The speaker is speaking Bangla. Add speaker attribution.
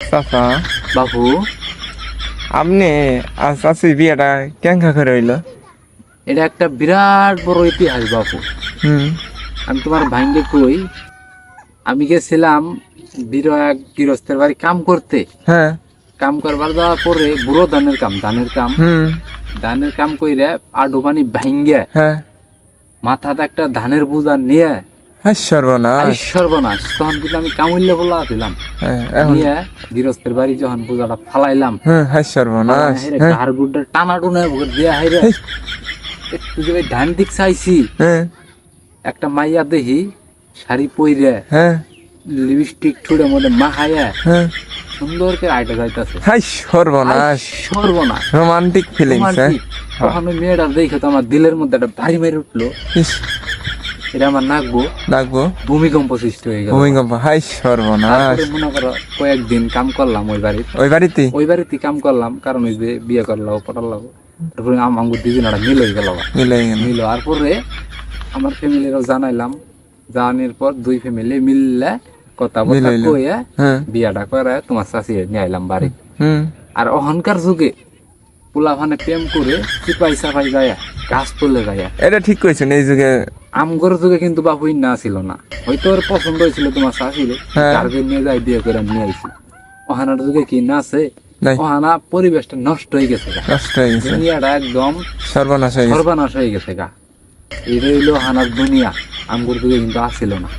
Speaker 1: চাচা
Speaker 2: বাবু
Speaker 1: আপনি চাচি বিয়েটা কেঙ্কা করে হইল?
Speaker 2: এটা একটা বিরাট বড় ইতিহাস বাবু।
Speaker 1: হুম।
Speaker 2: আমি তোমার ভাইঙ্গে কই, আমি গেছিলাম বীর এক গৃহস্থের বাড়ি কাম করতে।
Speaker 1: হ্যাঁ।
Speaker 2: কাম করবার যাওয়ার পরে বুড়ো ধানের কাম
Speaker 1: হুম।
Speaker 2: ধানের কাম কইরা আডু পানি ভাঙ্গে
Speaker 1: হ্যাঁ।
Speaker 2: মাথাতে একটা ধানের বোঝা নিয়ে
Speaker 1: হ্যাঁ, সর্বনাশ।
Speaker 2: সর্বনাশ। তখন কিন্তু আমি কামুল্য বলা দিলাম
Speaker 1: হ্যাঁ, এখন
Speaker 2: নিয়ে গৃহস্থের বাড়ি যখন বোঝাটা ফালাইলাম,
Speaker 1: হ্যাঁ, সর্বনাশ।
Speaker 2: ঘাড় গুড়টা টানা টুনে দিয়া হাইরে একটু যে ধান দিক চাইছি,
Speaker 1: হ্যাঁ।
Speaker 2: একটা মাইয়া দেখি শাড়ি পইরে
Speaker 1: হ্যাঁ।
Speaker 2: লিপস্টিক ঠুড়ে মধ্যে মাখাইয়া
Speaker 1: হ্যাঁ।
Speaker 2: সুন্দর করে আইটা যাইতাছে।
Speaker 1: হাই সর্বনাশ।
Speaker 2: সর্বনাশ
Speaker 1: রোমান্টিক ফিলিংস।
Speaker 2: রোমান্টিক। তখন ওই মেয়েটা দেখে তো আমার দিলের মধ্যে একটা ভারী মেরে উঠলো। এটা আমার নাকবো
Speaker 1: ডাকবো
Speaker 2: ভূমিকম্প সৃষ্টি হয়ে গেল।
Speaker 1: ভূমিকম্প। হাই সর্বনাশ।
Speaker 2: তারপরে মনে করো কয়েকদিন কাম করলাম
Speaker 1: ওই বাড়িতে
Speaker 2: ওই বাড়িতে কাম করলাম, কারণ ওই যে বিয়ে করলাম পটালাম। তারপরে আমার দুজনটা মিল হয়ে গেল।
Speaker 1: মিলে গেল।
Speaker 2: মিল হওয়ার পরে আমার ফ্যামিলিরও জানাইলাম, জানানোর পর দুই ফ্যামিলি মিললে কথা বথা কইয়া
Speaker 1: হ্যাঁ।
Speaker 2: বিয়াটা করে তোমার চাষি নিয়ে আইলাম বাড়ি।
Speaker 1: হুম।
Speaker 2: আর অহংকার যুগে পোলাভানে প্রেম করে চিপাই চাপাই যায় গাছ তুলে যায়।
Speaker 1: এটা ঠিক কইছেন। এই যুগে
Speaker 2: আমগর যুগে কিন্তু বাবুই না ছিল না, হয়তো ওর পছন্দ হয়েছিল তোমার শাশুড়ি,
Speaker 1: হ্যাঁ।
Speaker 2: টার্গেট নিয়ে যায় বিয়ে করে নিয়ে আইছি। ওহানার যুগে কি না আছে?
Speaker 1: নাই।
Speaker 2: ওহানা পরিবেশটা নষ্ট হয়ে গেছে গা,
Speaker 1: নষ্ট হয়ে গেছে।
Speaker 2: দুনিয়াটা একদম
Speaker 1: সর্বনাশ হয়ে গেছে।
Speaker 2: সর্বনাশ হয়ে গেছে গা। এই রইল হানার দুনিয়া, আমগর যুগে কিন্তু আসছিল না।